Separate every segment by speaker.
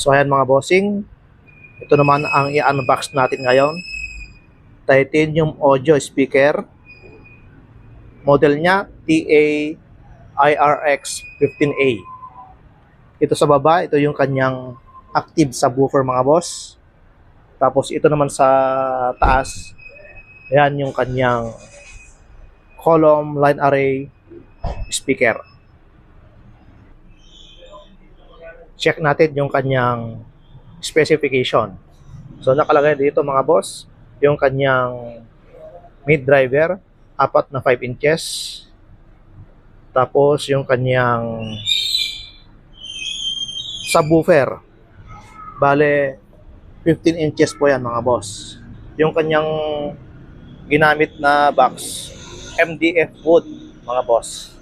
Speaker 1: So ayan mga bossing, ito naman ang i-unbox natin ngayon. Titanium audio speaker. Model niya TA-IRX15A. Ito sa baba, ito yung kanyang active subwoofer mga boss. Tapos ito naman sa taas, ayan yung kanyang column line array speaker. Check natin yung kanyang specification. So nakalagay dito mga boss, yung kanyang mid driver, 4 na 5 inches. Tapos yung kanyang subwoofer, bale 15 inches po yan mga boss. Yung kanyang ginamit na box, MDF wood mga boss.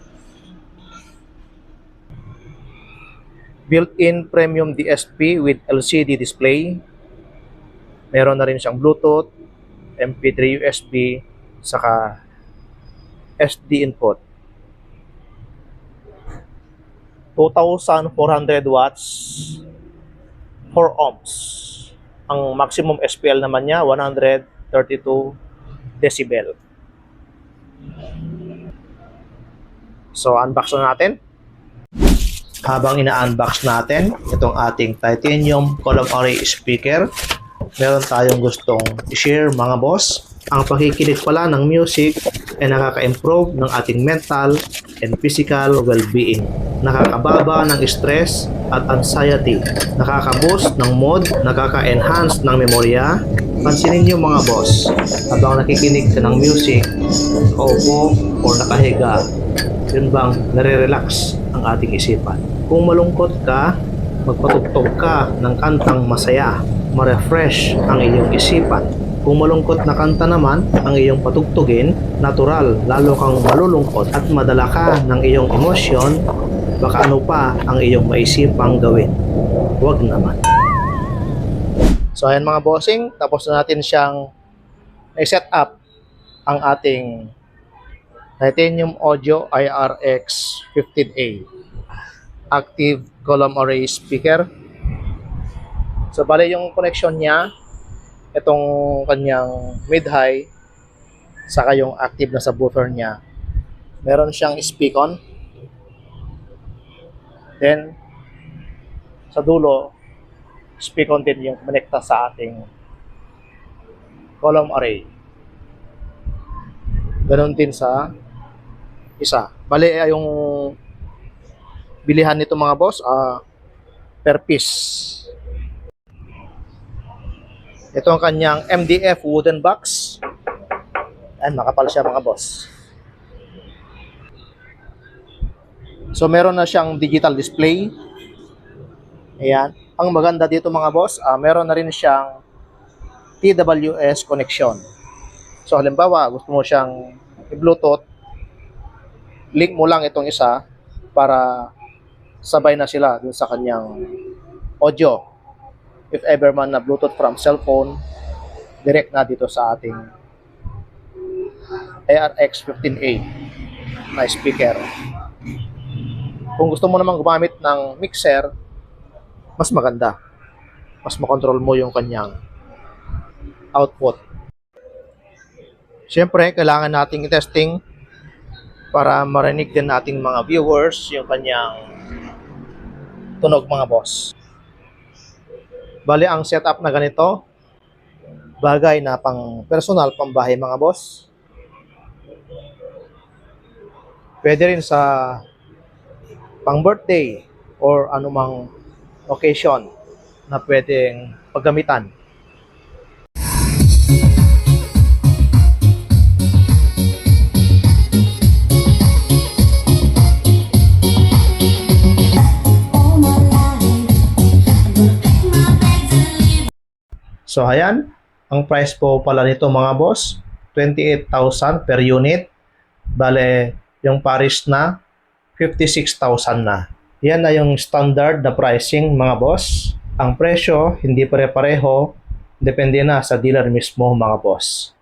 Speaker 1: Built-in premium DSP with LCD display. Meron na rin siyang Bluetooth, MP3 USB, saka SD input. 2,400 watts, 4 ohms. Ang maximum SPL naman niya, 132 decibel. So, unbox na natin. Habang ina-unbox natin itong ating titanium column array speaker, meron tayong gustong i-share mga boss. Ang pakikinig pala ng music ay nakaka-improve ng ating mental and physical well-being. Nakakababa ng stress at anxiety. Nakaka-boost ng mood, nakaka-enhance ng memorya. Pansinin nyo mga boss, habang nakikinig ka ng music, nakaupo o nakahiga, yun bang nare-relax ang ating isipan. Kung malungkot ka, magpatugtog ka ng kantang masaya, ma-refresh ang iyong isipan. Kung malungkot na kanta naman ang iyong patugtugin, natural, lalo kang malulungkot at madala ka ng iyong emosyon, baka ano pa ang iyong maisipang gawin. Huwag naman. So ayan mga bossing, tapos na natin siyang i-set up ang ating Titanium Audio IRX15A active column array speaker. So bale yung connection niya, itong kanyang mid-high saka yung active na subwoofer niya, meron siyang speak-on. Then sa dulo, speak-on din yung connecta sa ating column array. Ganon din sa isa. Bali yung bilihan nito mga boss, per piece. Ito ang kanyang MDF wooden box. Ayan, makapal siya mga boss. So meron na siyang digital display. Ayan. Ang maganda dito mga boss, meron na rin siyang TWS connection. So halimbawa, gusto mo siyang i-Bluetooth, link mo lang itong isa para sabay na sila dun sa kanyang audio. If ever man na Bluetooth from cellphone, direct na dito sa ating ARX15A na speaker. Kung gusto mo namang gumamit ng mixer, mas maganda. Mas makontrol mo yung kanyang output. Siyempre, kailangan nating i-testing para marinig din nating mga viewers yung kanyang tunog mga boss. Bali, ang setup na ganito, bagay na pang personal, pambahay mga boss. Pwede rin sa pang birthday or anumang occasion na pwedeng paggamitan. So ayan, ang price po pala nito mga boss, 28,000 per unit. Bale, yung Paris na 56,000 na. Yan na yung standard na pricing mga boss. Ang presyo hindi pare-pareho, depende na sa dealer mismo mga boss.